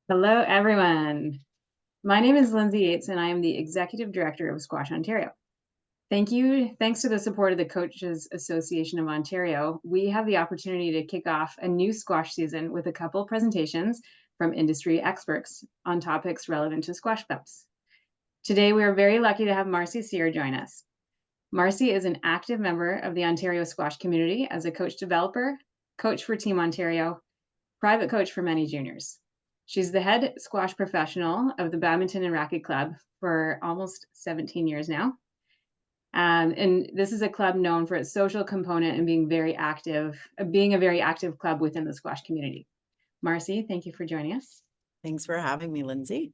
Hello, everyone. My name is Lindsay Yates, and I am the Executive Director of Squash Ontario. Thanks to the support of the Coaches Association of Ontario, we have the opportunity to kick off a new squash season with a couple of presentations from industry experts on topics relevant to squash clubs. Today, we are very lucky to have Marci Sier join us. Marci is an active member of the Ontario squash community as a coach developer, coach for Team Ontario, private coach for many juniors. She's the head squash professional of the Badminton Racquet Club for almost 17 years now. And this is a club known for its social component and being a very active club within the squash community. Marci, thank you for joining us. Thanks for having me, Lindsay.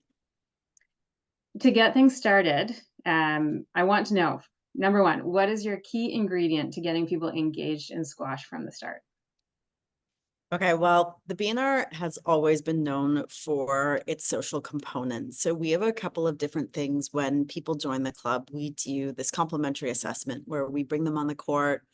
To get things started, I want to know, number one, what is your key ingredient to getting people engaged in squash from the start? Okay, well, the BNR has always been known for its social component. So we have a couple of different things when people join the club. We do this complimentary assessment where we bring them on the court.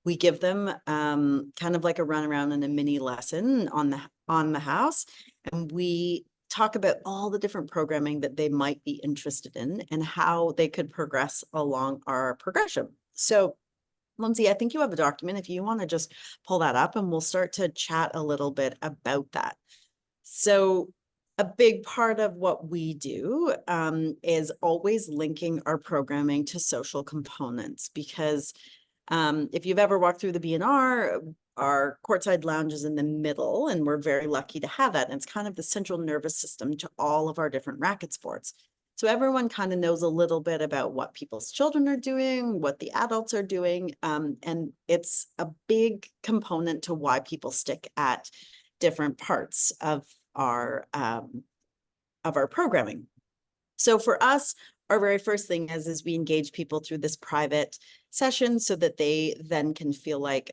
We give them kind of like a run around and a mini lesson on the house. And we talk about all the different programming that they might be interested in and how they could progress along our progression. So Lindsay, I think you have a document if you want to just pull that up and we'll start to chat a little bit about that. So a big part of what we do is always linking our programming to social components because if you've ever walked through the BNR, our courtside lounge is in the middle and we're very lucky to have that. And it's kind of the central nervous system to all of our different racket sports. So everyone kind of knows a little bit about what people's children are doing, what the adults are doing, and it's a big component to why people stick at different parts of our programming. So for us, our very first thing is we engage people through this private session so that they then can feel like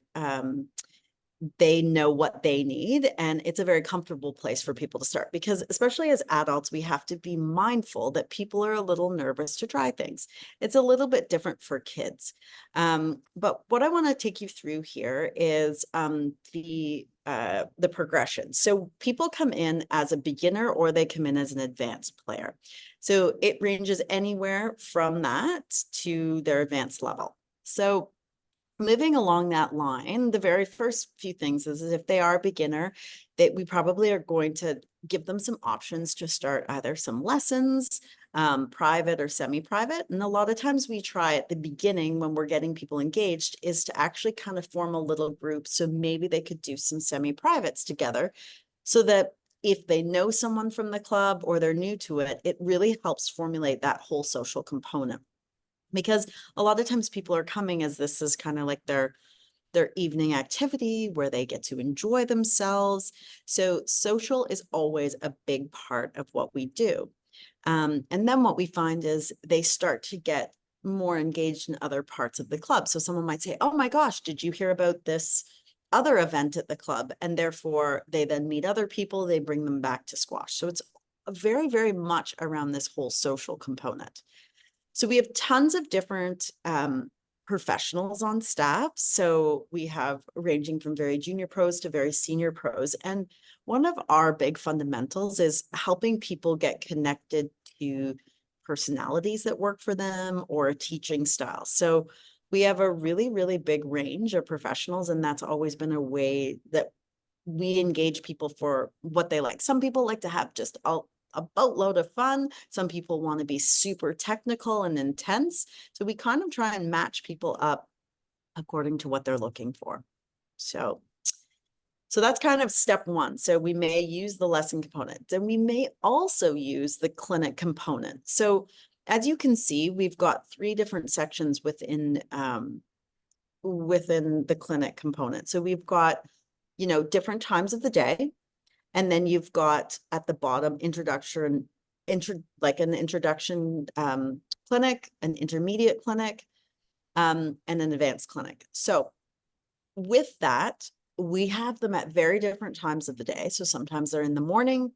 they know what they need. And it's a very comfortable place for people to start because especially as adults, we have to be mindful that people are a little nervous to try things. It's a little bit different for kids. But what I want to take you through here is the progression. So people come in as a beginner or they come in as an advanced player. So it ranges anywhere from that to their advanced level. So moving along that line, the very first few things is if they are a beginner, that we probably are going to give them some options to start either some lessons, private or semi-private. And a lot of times we try at the beginning when we're getting people engaged is to actually kind of form a little group. So maybe they could do some semi-privates together so that if they know someone from the club or they're new to it, it really helps formulate that whole social component. Because a lot of times people are coming as this is kind of like their evening activity where they get to enjoy themselves. So social is always a big part of what we do. And then what we find is they start to get more engaged in other parts of the club. So someone might say, oh my gosh, did you hear about this other event at the club? And therefore they then meet other people, they bring them back to squash. So it's very, very much around this whole social component. So we have tons of different professionals on staff. So we have ranging from very junior pros to very senior pros. And one of our big fundamentals is helping people get connected to personalities that work for them or a teaching style. So we have a really, really big range of professionals, and that's always been a way that we engage people for what they like. Some people like to have just a boatload of fun. Some people want to be super technical and intense. So we kind of try and match people up according to what they're looking for. So that's kind of step one. So we may use the lesson component, and we may also use the clinic component. So as you can see, we've got 3 different sections within the clinic component. So we've got, different times of the day. And then you've got at the bottom like an introduction clinic, an intermediate clinic, and an advanced clinic. So with that, we have them at very different times of the day. So sometimes they're in the morning,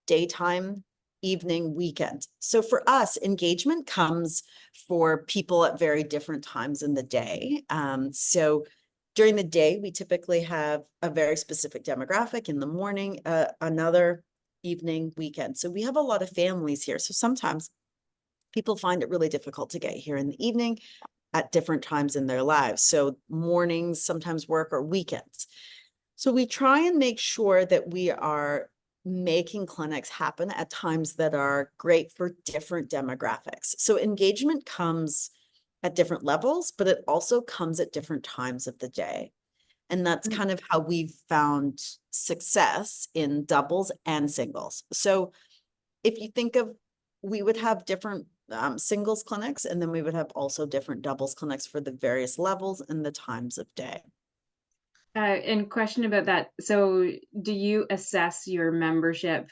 daytime, evening, weekend. So for us, engagement comes for people at very different times in the day. So during the day, we typically have a very specific demographic. In the morning, another evening, weekend. So we have a lot of families here. So sometimes people find it really difficult to get here in the evening at different times in their lives. So mornings sometimes work, or weekends. So we try and make sure that we are making clinics happen at times that are great for different demographics. So engagement comes at different levels, but it also comes at different times of the day. And that's kind of how we've found success in doubles and singles. So if you think of, we would have different singles clinics, and then we would have also different doubles clinics for the various levels and the times of day. And question about that. So do you assess your membership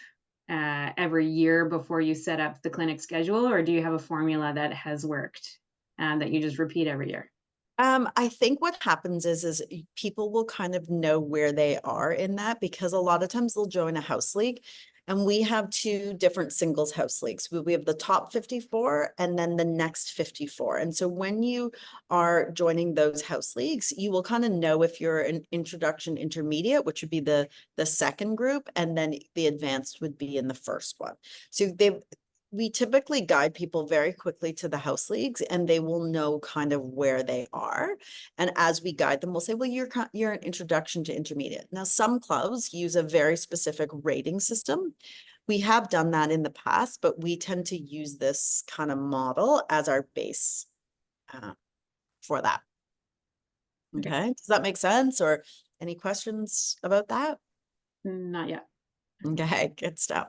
every year before you set up the clinic schedule, or do you have a formula that has worked that you just repeat every year? I think what happens is people will kind of know where they are in that, because a lot of times they'll join a house league, and we have two different singles house leagues. We have the top 54 and then the next 54. And so when you are joining those house leagues, you will kind of know if you're an introduction intermediate, which would be the second group, and then the advanced would be in the first one. So we typically guide people very quickly to the house leagues, and they will know kind of where they are. And as we guide them, we'll say, well, you're an introduction to intermediate. Now, some clubs use a very specific rating system. We have done that in the past, but we tend to use this kind of model as our base for that. Okay. Does that make sense? Or any questions about that? Not yet. Okay, good stuff.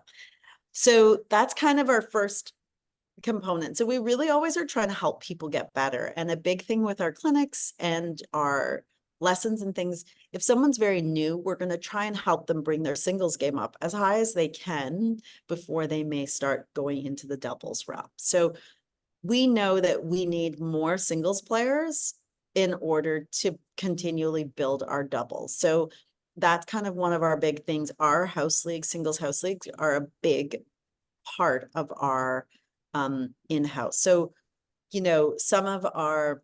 So that's kind of our first component. So we really always are trying to help people get better. And a big thing with our clinics and our lessons and things, if someone's very new, we're going to try and help them bring their singles game up as high as they can before they may start going into the doubles realm. So we know that we need more singles players in order to continually build our doubles. So that's kind of one of our big things. Our house leagues, singles house leagues, are a big part of our in-house. So, you know, some of our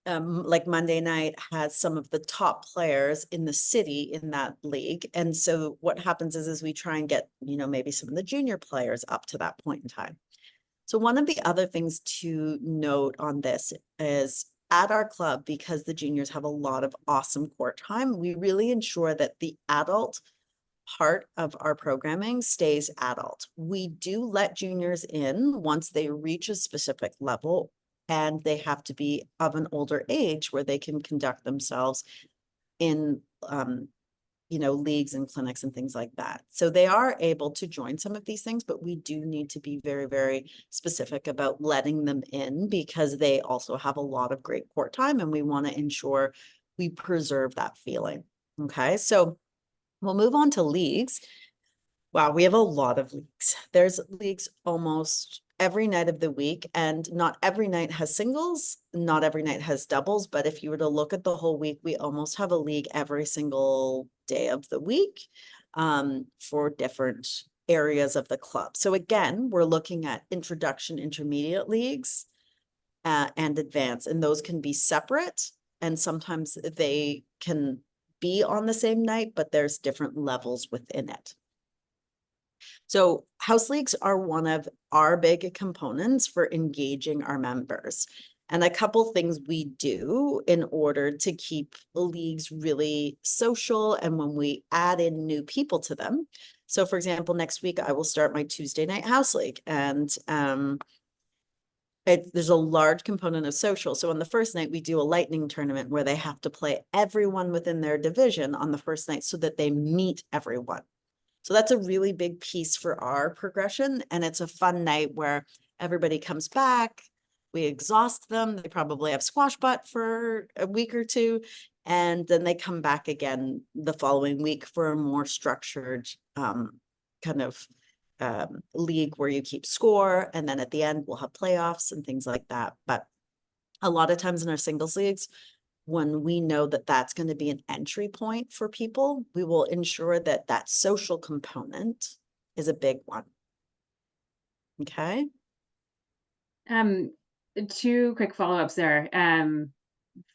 like Monday night has some of the top players in the city in that league. And so what happens is we try and get, you know, maybe some of the junior players up to that point in time. So one of the other things to note on this is, at our club, because the juniors have a lot of awesome court time, we really ensure that the adult part of our programming stays adult. We do let juniors in once they reach a specific level, and they have to be of an older age where they can conduct themselves in you know, leagues and clinics and things like that. So they are able to join some of these things, but we do need to be very, very specific about letting them in, because they also have a lot of great court time, and we want to ensure we preserve that feeling. Okay, so we'll move on to leagues. Wow, we have a lot of leagues. There's leagues almost every night of the week, and not every night has singles, not every night has doubles, but if you were to look at the whole week, we almost have a league every single day of the week for different areas of the club. So again, we're looking at introduction, intermediate leagues and advanced, and those can be separate, and sometimes they can be on the same night, but there's different levels within it. So house leagues are one of our big components for engaging our members. And a couple things we do in order to keep leagues really social, and when we add in new people to them. So for example, next week I will start my Tuesday night house league, and there's a large component of social. So on the first night, we do a lightning tournament where they have to play everyone within their division on the first night so that they meet everyone. So that's a really big piece for our progression. And it's a fun night where everybody comes back, we exhaust them, they probably have squash butt for a week or two, and then they come back again the following week for a more structured kind of league where you keep score, and then at the end we'll have playoffs and things like that. But a lot of times in our singles leagues, when we know that that's going to be an entry point for people, we will ensure that that social component is a big one. Okay. Two quick follow-ups there.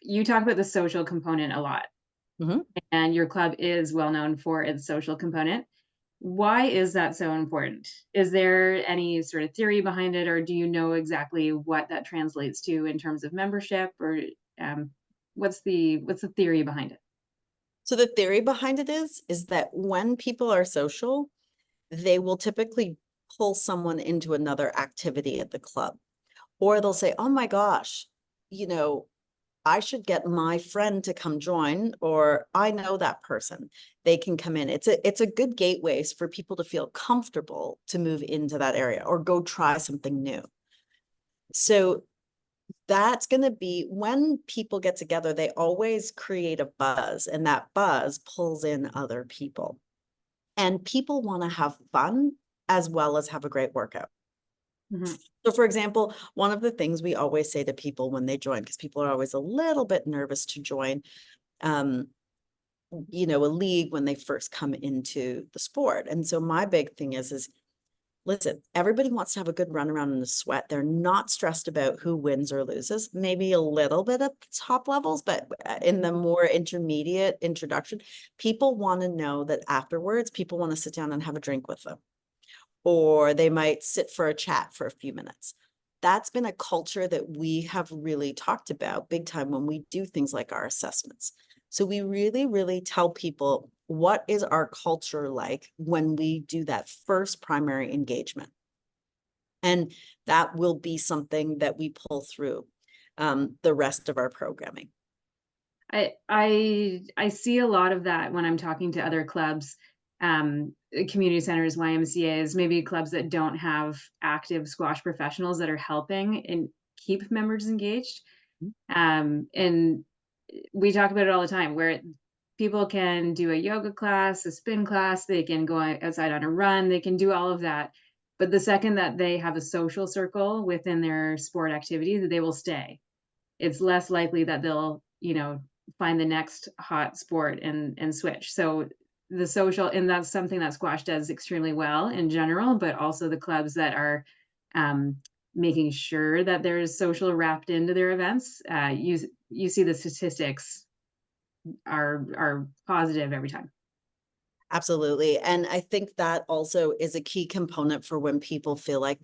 You talk about the social component a lot, Mm-hmm. and your club is well known for its social component. Why is that so important? Is there any sort of theory behind it, or do you know exactly what that translates to in terms of membership, or um, what's the theory behind it? So the theory behind it is that when people are social, they will typically pull someone into another activity at the club. Or they'll say, oh my gosh, you know, I should get my friend to come join, or I know that person. They can come in. It's a good gateway for people to feel comfortable to move into that area or go try something new. So that's going to be when people get together, they always create a buzz, and that buzz pulls in other people. And people want to have fun as well as have a great workout. Mhm. So, for example, one of the things we always say to people when they join, because people are always a little bit nervous to join, um, a league when they first come into the sport. And so my big thing is listen, everybody wants to have a good run around in the sweat. They're not stressed about who wins or loses, maybe a little bit at the top levels, but in the more intermediate introduction, people want to know that afterwards, people want to sit down and have a drink with them, or they might sit for a chat for a few minutes. That's been a culture that we have really talked about big time when we do things like our assessments. So we really, really tell people what is our culture like when we do that first primary engagement. And that will be something that we pull through the rest of our programming. I see a lot of that when I'm talking to other clubs, community centers, YMCA's, maybe clubs that don't have active squash professionals that are helping and keep members engaged. And we talk about it all the time, where people can do a yoga class, a spin class, they can go outside on a run, they can do all of that. But the second that they have a social circle within their sport activity, that they will stay. It's less likely that they'll, find the next hot sport and switch. So the social, and that's something that squash does extremely well in general, but also the clubs that are um, making sure that there's social wrapped into their events. You see the statistics are positive every time. Absolutely. And I think that also is a key component for when people feel like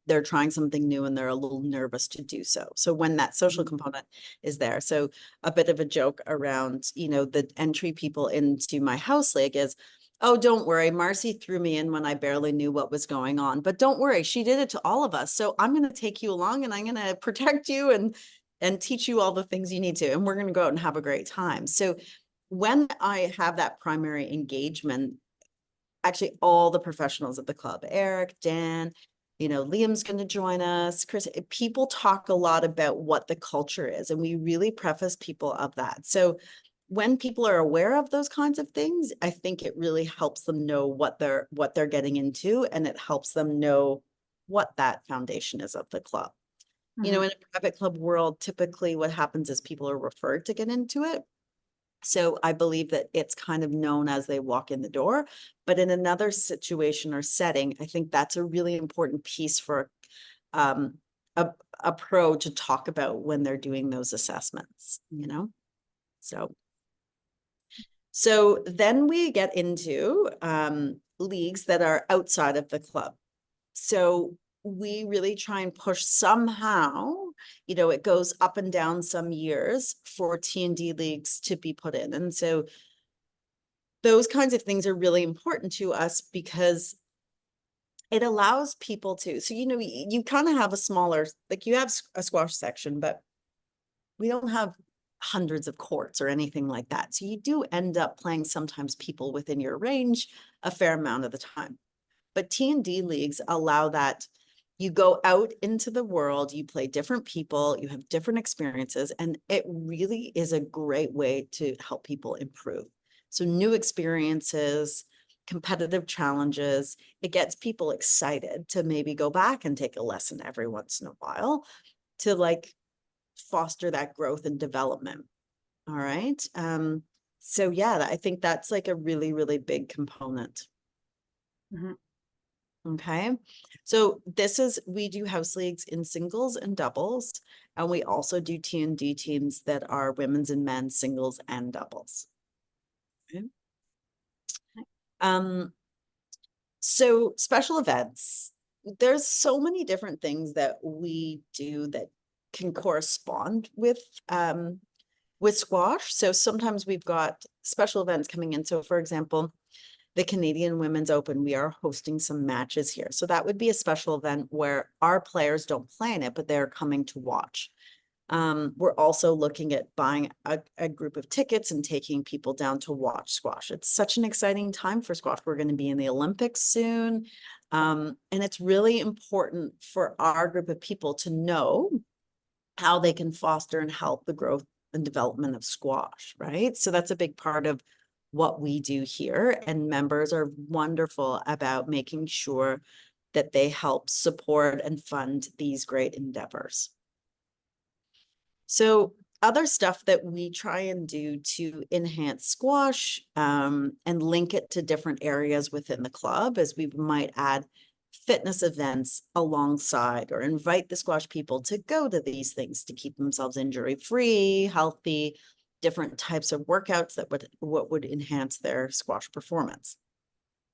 they're trying something new and they're a little nervous to do so. So when that social component is there. So a bit of a joke around, the entry people into my house league is, oh, don't worry, Marci threw me in when I barely knew what was going on. But don't worry, she did it to all of us. So I'm going to take you along and I'm going to protect you and teach you all the things you need to. And we're going to go out and have a great time. So when I have that primary engagement, actually all the professionals at the club, Eric, Dan, Liam's going to join us, Chris, people talk a lot about what the culture is, and we really preface people of that. So when people are aware of those kinds of things, I think it really helps them know what they're getting into, and it helps them know what that foundation is of the club. In Mhm. a private club world, typically what happens is people are referred to get into it. So I believe that it's kind of known as they walk in the door. But in another situation or setting, I think that's a really important piece for um, a pro to talk about when they're doing those assessments. So, so then we get into leagues that are outside of the club. So we really try and push somehow, it goes up and down some years for T&D leagues to be put in. And so those kinds of things are really important to us because it allows people to, so, you kind of have a smaller, like you have a squash section, but we don't have hundreds of courts or anything like that. So you do end up playing sometimes people within your range a fair amount of the time. But T&D leagues allow that. You go out into the world, you play different people, you have different experiences, and it really is a great way to help people improve. So new experiences, competitive challenges, it gets people excited to maybe go back and take a lesson every once in a while to like foster that growth and development. All right. So yeah, I think that's like a really, really big component. Mhm. Okay. So we do house leagues in singles and doubles, and we also do T&D teams that are women's and men's singles and doubles. Okay. Um, So special events, there's so many different things that we do that can correspond with squash. So sometimes we've got special events coming in. So for example, the Canadian Women's Open, we are hosting some matches here. So that would be a special event where our players don't play in it, but they're coming to watch. We're also looking at buying a group of tickets and taking people down to watch squash. It's such an exciting time for squash. We're going to be in the Olympics soon. And it's really important for our group of people to know how they can foster and help the growth and development of squash, right? So that's a big part of what we do here. And members are wonderful about making sure that they help support and fund these great endeavors. So other stuff that we try and do to enhance squash and link it to different areas within the club is we might add fitness events alongside or invite the squash people to go to these things to keep themselves injury-free, healthy, different types of workouts that would enhance their squash performance.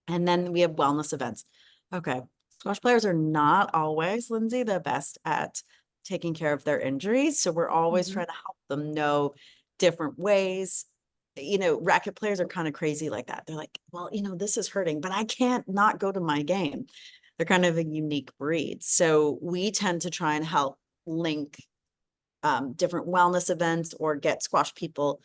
And then we have wellness events. Okay, squash players are not always, Lindsay, the best at taking care of their injuries. So we're always trying to help them know different ways. You know, racket players are kind of crazy like that. They're like, well, you know, this is hurting, but I can't not go to my game. They're kind of a unique breed. So we tend to try and help link different wellness events or get squash people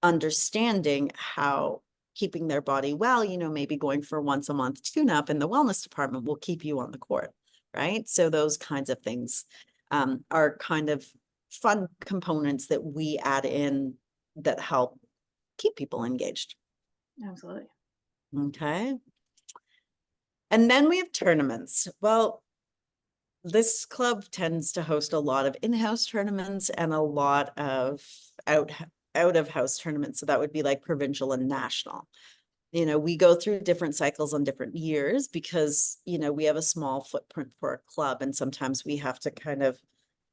understanding how keeping their body well, you know, maybe going for once a month tune-up in the wellness department will keep you on the court, right? So those kinds of things are kind of fun components that we add in that help keep people engaged. Absolutely. Okay. And then we have tournaments. Well, this club tends to host a lot of in-house tournaments and a lot of out-of-house tournaments. So that would be like provincial and national. You know, we go through different cycles on different years because, you know, we have a small footprint for a club and sometimes we have to kind of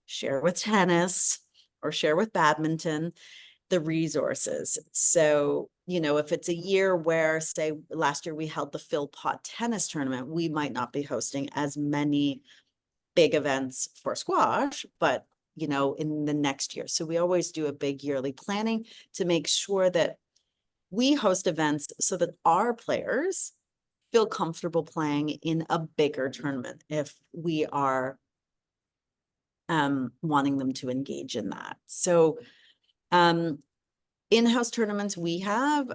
share with tennis or share with badminton the resources. So, you know, if it's a year where, say, last year we held the Phil Pot tennis tournament, we might not be hosting as many big events for squash, but, you know, in the next year. So we always do a big yearly planning to make sure that we host events so that our players feel comfortable playing in a bigger tournament if we are wanting them to engage in that. So in-house tournaments we have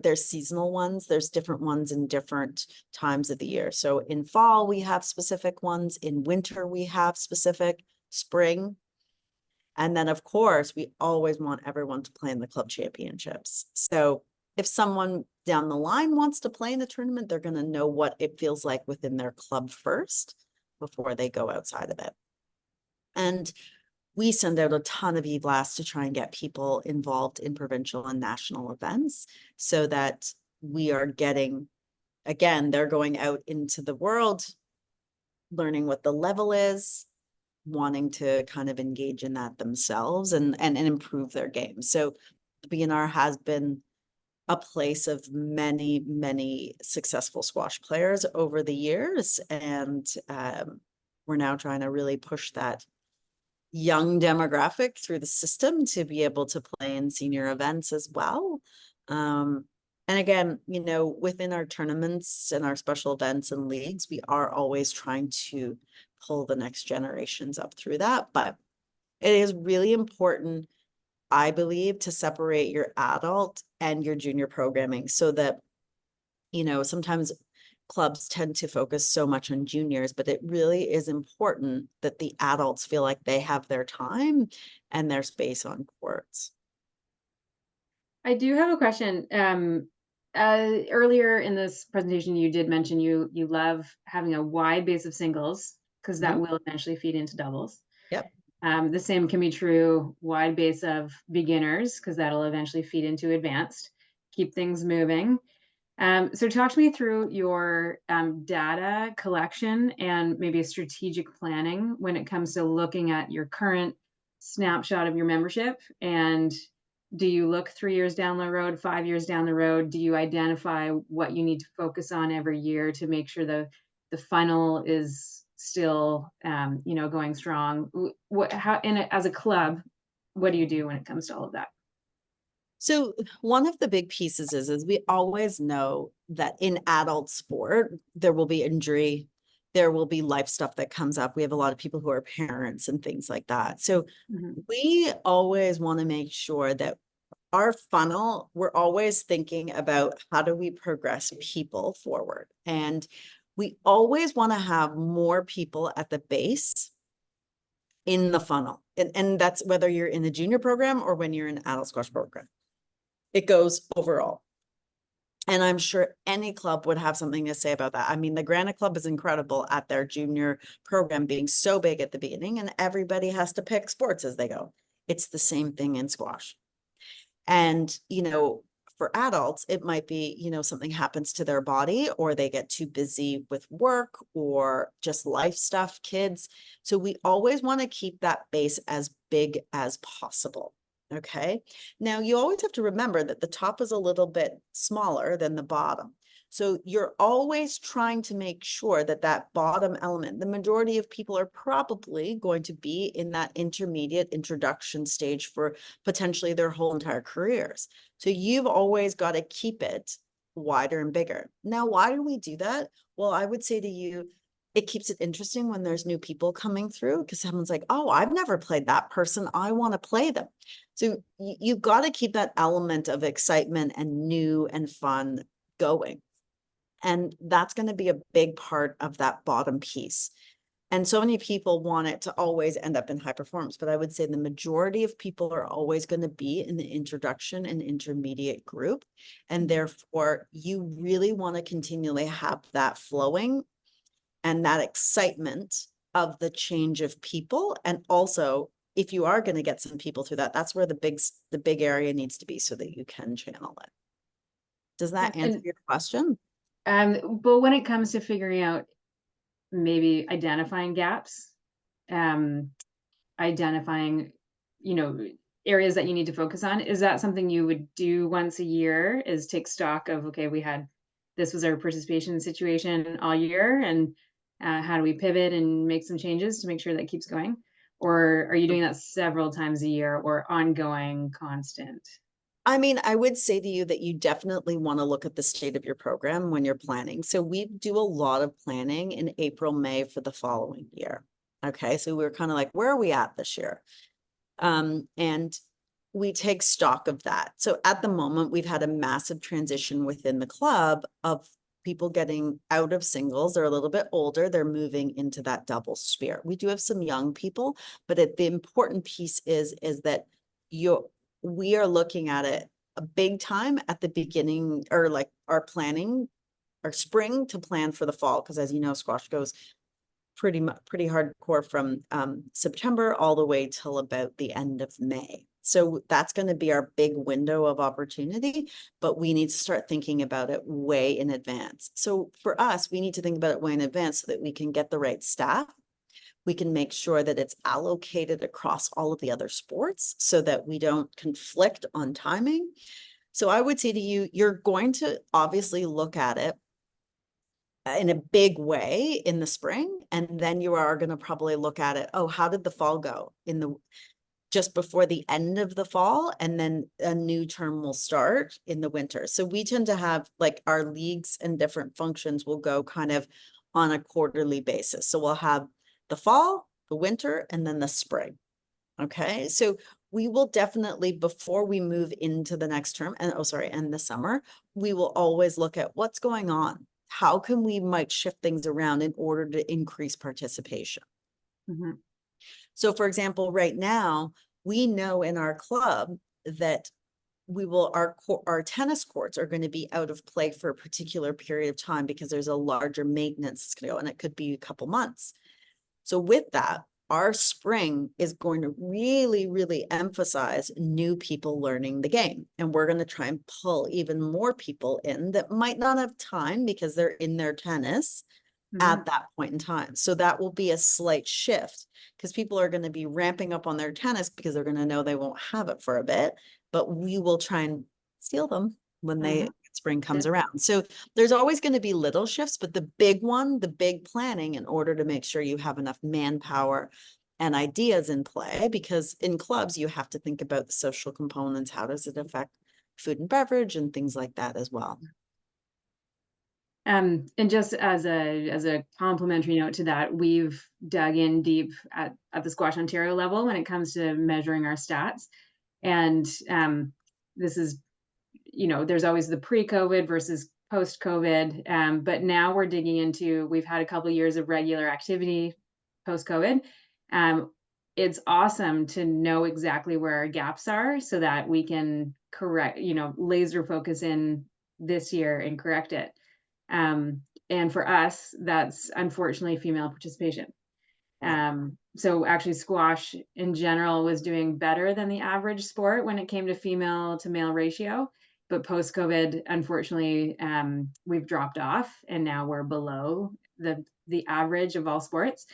there's seasonal ones. There's different ones in different times of the year. So in fall, we have specific ones. In winter, we have specific, spring. And then of course, we always want everyone to play in the club championships. So if someone down the line wants to play in the tournament, they're going to know what it feels like within their club first before they go outside of it. And we send out a ton of e-blasts to try and get people involved in provincial and national events so that we are getting, again, they're going out into the world, learning what the level is, wanting to kind of engage in that themselves and improve their game. So the BNR has been a place of many, many successful squash players over the years. And we're now trying to really push that young demographic through the system to be able to play in senior events as well. And again, you know, within our tournaments and our special events and leagues, we are always trying to pull the next generations up through that. But it is really important, I believe, to separate your adult and your junior programming so that, you know, sometimes clubs tend to focus so much on juniors, but it really is important that the adults feel like they have their time and their space on courts. I do have a question. Earlier in this presentation, you did mention you love having a wide base of singles because that will eventually feed into doubles. Yep. The same can be true wide base of beginners because that'll eventually feed into advanced. Keep things moving. So talk to me through your data collection and maybe a strategic planning when it comes to looking at your current snapshot of your membership and Do you look 3 years down the road, 5 years down the road? Do you identify what you need to focus on every year to make sure the funnel is still, going strong? What how as a club, what do you do when it comes to all of that? So one of the big pieces is we always know that in adult sport, there will be injury, there will be life stuff that comes up. We have a lot of people who are parents and things like that. So Mhm. we always want to make sure that our funnel, we're always thinking about how do we progress people forward. And we always want to have more people at the base in the funnel. And that's whether you're in the junior program or when you're in adult squash program. It goes overall. And I'm sure any club would have something to say about that. I mean, the Granite Club is incredible at their junior program being so big at the beginning, and everybody has to pick sports as they go. It's the same thing in squash. And, for adults, it might be, something happens to their body or they get too busy with work or just life stuff, kids. So we always want to keep that base as big as possible. Okay. Now you always have to remember that the top is a little bit smaller than the bottom. So you're always trying to make sure that that bottom element, the majority of people are probably going to be in that intermediate introduction stage for potentially their whole entire careers. So you've always got to keep it wider and bigger. Now, why do we do that? Well, I would say to you, it keeps it interesting when there's new people coming through because someone's like, oh, I've never played that person. I want to play them. So you've got to keep that element of excitement and new and fun going. And that's going to be a big part of that bottom piece. And so many people want it to always end up in high performance, but I would say the majority of people are always going to be in the introduction and intermediate group. And therefore, you really want to continually have that flowing and that excitement of the change of people. And also, if you are going to get some people through that, that's where the big area needs to be so that you can channel it. Does that answer And, your question? but when it comes to figuring out maybe identifying gaps, um, identifying, you know, areas that you need to focus on, is that something you would do once a year, is take stock of, okay, this was our participation situation all year, and how do we pivot and make some changes to make sure that keeps going? Or are you doing that several times a year or ongoing, constant? I mean, I would say to you that you definitely want to look at the state of your program when you're planning. So we do a lot of planning in April, May for the following year. Okay, so we're kind of like, where are we at this year? And we take stock of that. So at the moment, we've had a massive transition within the club of people getting out of singles. They're a little bit older. They're moving into that double sphere. We do have some young people, but the important piece is that we are looking at it a big time at the beginning, or like our planning, our spring to plan for the fall. Because as you know, squash goes pretty hardcore from September all the way till about the end of May. So that's going to be our big window of opportunity, but we need to start thinking about it way in advance. So for us, we need to think about it way in advance so that we can get the right staff. We can make sure that it's allocated across all of the other sports so that we don't conflict on timing. So I would say to you, you're going to obviously look at it in a big way in the spring, and then you are going to probably look at it, oh, how did the fall go in the just before the end of the fall, and then a new term will start in the winter. So we tend to have like our leagues and different functions will go kind of on a quarterly basis. So we'll have the fall, the winter, and then the spring. Okay, so we will definitely, before we move into the next term, and the summer, we will always look at what's going on. How can we might shift things around in order to increase participation? Mhm. So for example, right now, we know in our club that our tennis courts are going to be out of play for a particular period of time because there's a larger maintenance that's going to go, and it could be a couple months. So with that, our spring is going to really, really emphasize new people learning the game. And we're going to try and pull even more people in that might not have time because they're in their tennis Mhm. at that point in time. So that will be a slight shift because people are going to be ramping up on their tennis because they're going to know they won't have it for a bit. but we will try and steal them when spring comes Yeah. around. So there's always going to be little shifts, but the big one, the big planning, in order to make sure you have enough manpower and ideas in play, because in clubs, you have to think about the social components. How does it affect food and beverage and things like that as well? And just as a complimentary note to that, we've dug in deep at the Squash Ontario level when it comes to measuring our stats. And this is, there's always the pre-COVID versus post-COVID. But now we're digging into, we've had a couple of years of regular activity post-COVID. It's awesome to know exactly where our gaps are so that we can correct, laser focus in this year and correct it. And for us, that's unfortunately female participation. So actually squash in general was doing better than the average sport when it came to female to male ratio. But post-COVID, unfortunately, we've dropped off and now we're below the average of all sports.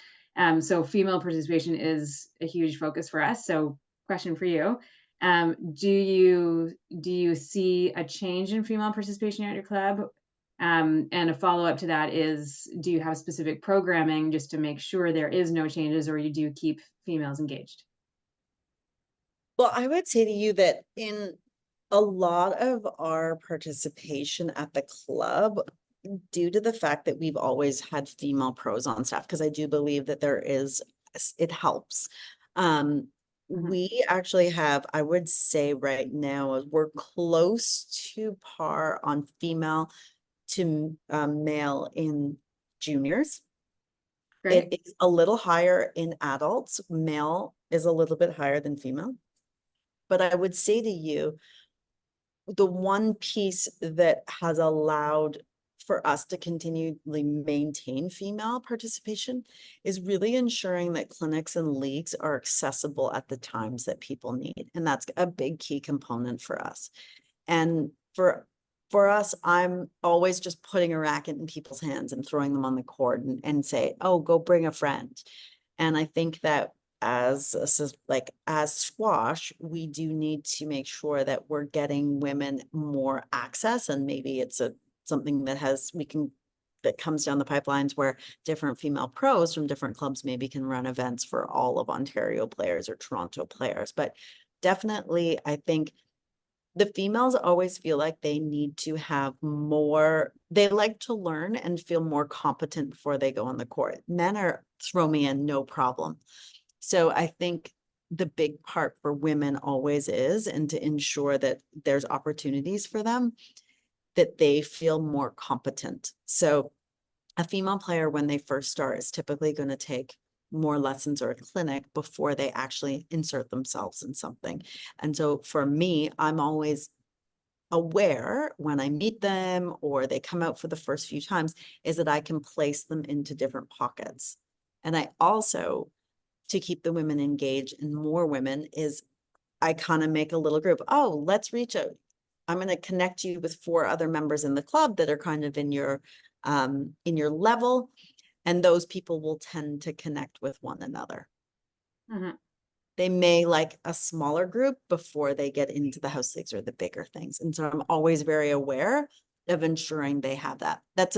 So female participation is a huge focus for us. So question for you. Do you see a change in female participation at your club? And a follow-up to that is, do you have specific programming just to make sure there is no changes, or you do keep females engaged? Well, I would say to you that in a lot of our participation at the club, due to the fact that we've always had female pros on staff, because I do believe that it helps. We actually have, I would say right now, we're close to par on female to male in juniors. Great. It is a little higher in adults. Male is a little bit higher than female. But I would say to you, the one piece that has allowed for us to continually maintain female participation is really ensuring that clinics and leagues are accessible at the times that people need. And that's a big key component for us. And for us, I'm always just putting a racket in people's hands and throwing them on the court and say, oh, go bring a friend. And I think that as squash, we do need to make sure that we're getting women more access, and maybe it's something that comes down the pipelines where different female pros from different clubs maybe can run events for all of Ontario players or Toronto players. But definitely, I think the females always feel like they need to have more, they like to learn and feel more competent before they go on the court. Men are throw me in, no problem. So I think the big part for women always is, and to ensure that there's opportunities for them, that they feel more competent. So a female player, when they first start, is typically going to take more lessons or a clinic before they actually insert themselves in something. And so for me, I'm always aware when I meet them or they come out for the first few times, is that I can place them into different pockets. And I also, to keep the women engaged and more women, is I kind of make a little group. Oh, let's reach out. I'm going to connect you with 4 other members in the club that are kind of in your level. And those people will tend to connect with one another. They may like a smaller group before they get into the house leagues or the bigger things. And so I'm always very aware of ensuring they have that. That's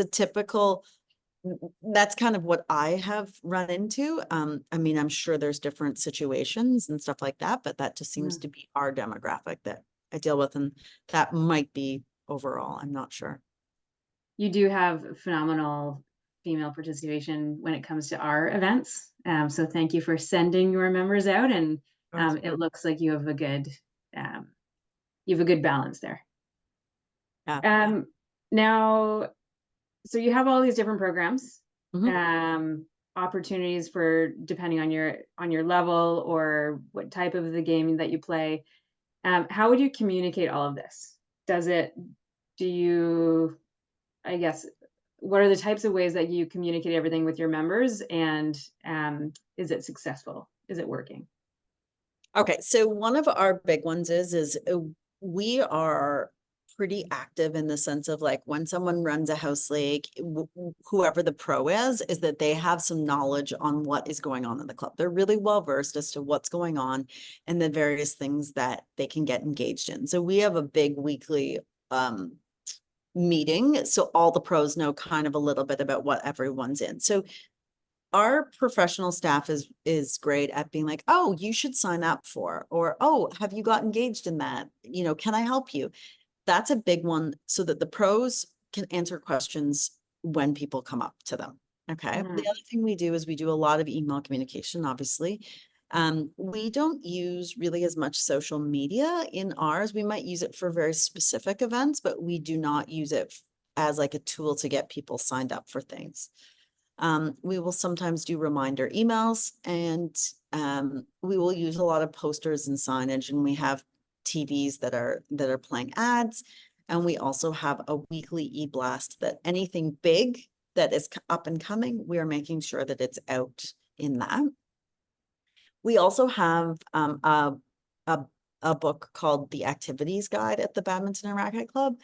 kind of what I have run into. I mean, I'm sure there's different situations and stuff like that, but that just seems to be our demographic that I deal with. And that might be overall, I'm not sure. You do have phenomenal female participation when it comes to our events. So thank you for sending your members out, and it looks like you have a good balance there. Yeah. Now, so you have all these different programs, opportunities for, depending on your level or what type of the game that you play. How would you communicate all of this? I guess, what are the types of ways that you communicate everything with your members, and is it successful? Is it working? Okay, so one of our big ones is we are pretty active in the sense of like when someone runs a house league, whoever the pro is that they have some knowledge on what is going on in the club. They're really well versed as to what's going on and the various things that they can get engaged in. So we have a big weekly meeting, so all the pros know kind of a little bit about what everyone's in. So our professional staff is great at being like, oh, you should sign up for, or, oh, have you got engaged in that? You know, can I help you? That's a big one so that the pros can answer questions when people come up to them. Okay. The other thing we do is we do a lot of email communication, obviously. We don't use really as much social media in ours. We might use it for very specific events, but we do not use it as like a tool to get people signed up for things. We will sometimes do reminder emails, and we will use a lot of posters and signage, and we have TVs that are playing ads. And we also have a weekly e-blast that anything big that is up and coming, we are making sure that it's out in that. We also have a book called The Activities Guide at the Badminton Racquet Club.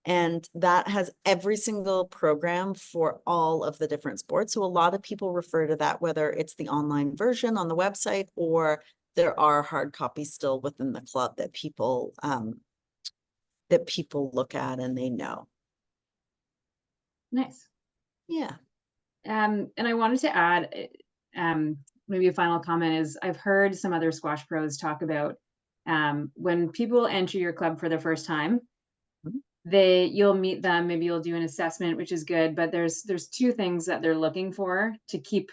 And that has every single program for all of the different sports. So a lot of people refer to that, whether it's the online version on the website or there are hard copies still within the club that people look at and they know. Nice. Yeah. And I wanted to add, maybe a final comment is I've heard some other squash pros talk about when people enter your club for the first time, you'll meet them, maybe you'll do an assessment, which is good, but there's two things that they're looking for to keep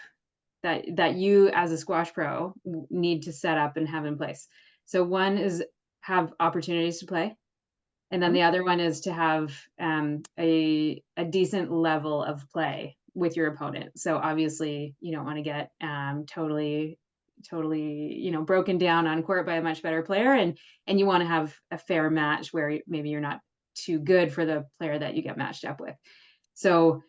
that you as a squash pro need to set up and have in place. So one is have opportunities to play. And then the other one is to have a decent level of play with your opponent. So obviously you don't want to get totally, broken down on court by a much better player. And you want to have a fair match where maybe you're not too good for the player that you get matched up with. So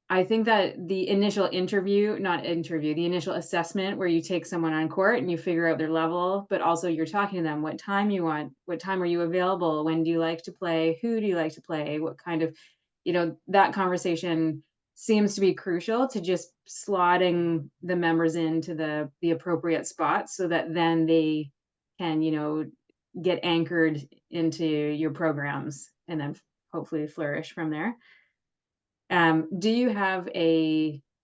I think that the initial the initial assessment where you take someone on court and you figure out their level, but also you're talking to them, what time you want, what time are you available, when do you like to play, who do you like to play, what kind of, that conversation seems to be crucial to just slotting the members into the appropriate spots so that then they can, get anchored into your programs and then hopefully flourish from there. Do you have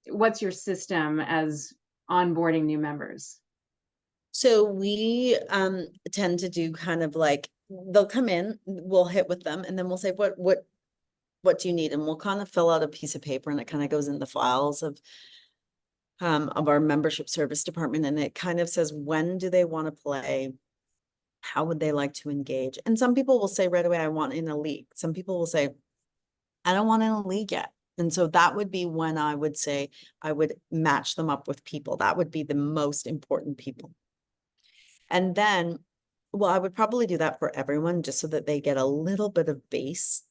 what's your system as onboarding new members? So we tend to do kind of like, they'll come in, we'll hit with them, and then we'll say, what do you need? And we'll kind of fill out a piece of paper, and it kind of goes in the files of our membership service department. And it kind of says, when do they want to play? How would they like to engage? And some people will say right away, I want in a league. Some people will say, I don't want in a league yet. And so that would be when I would say I would match them up with people. That would be the most important people. And then, well, I would probably do that for everyone just so that they get a little bit of base.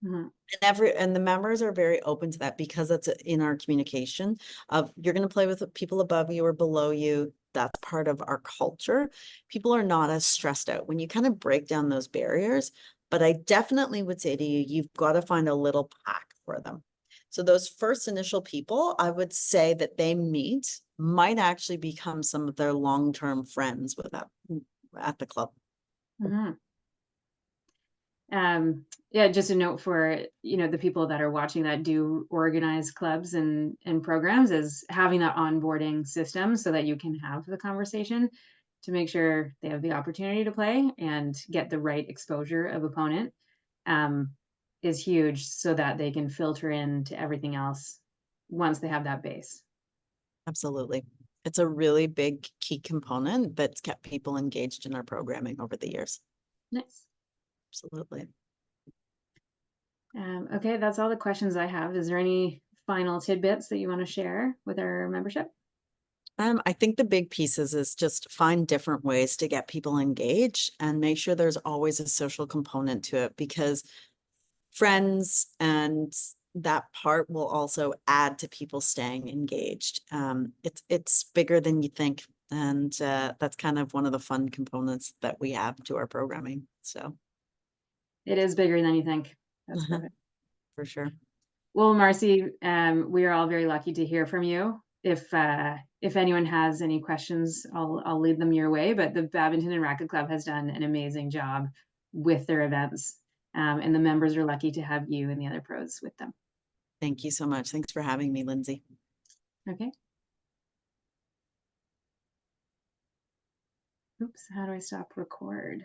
And the members are very open to that because that's in our communication of you're going to play with people above you or below you. That's part of our culture. People are not as stressed out when you kind of break down those barriers. But I definitely would say to you, you've got to find a little pack for them. So those first initial people, I would say that they meet might actually become some of their long-term friends with that at the club. Yeah, just a note for, the people that are watching that do organize clubs and programs is having that onboarding system so that you can have the conversation to make sure they have the opportunity to play and get the right exposure of opponent is huge so that they can filter into everything else once they have that base. Absolutely. It's a really big key component that's kept people engaged in our programming over the years. Nice. Absolutely. Okay, that's all the questions I have. Is there any final tidbits that you want to share with our membership? I think the big pieces is just find different ways to get people engaged and make sure there's always a social component to it, because friends and that part will also add to people staying engaged. It's bigger than you think. And that's kind of one of the fun components that we have to our programming. So. It is bigger than you think. That's perfect. For sure. Well, Marci, we are all very lucky to hear from you. If anyone has any questions, I'll lead them your way. But the Badminton Racquet Club has done an amazing job with their events, and the members are lucky to have you and the other pros with them. Thank you so much. Thanks for having me, Lindsay. Okay. Oops, how do I stop record?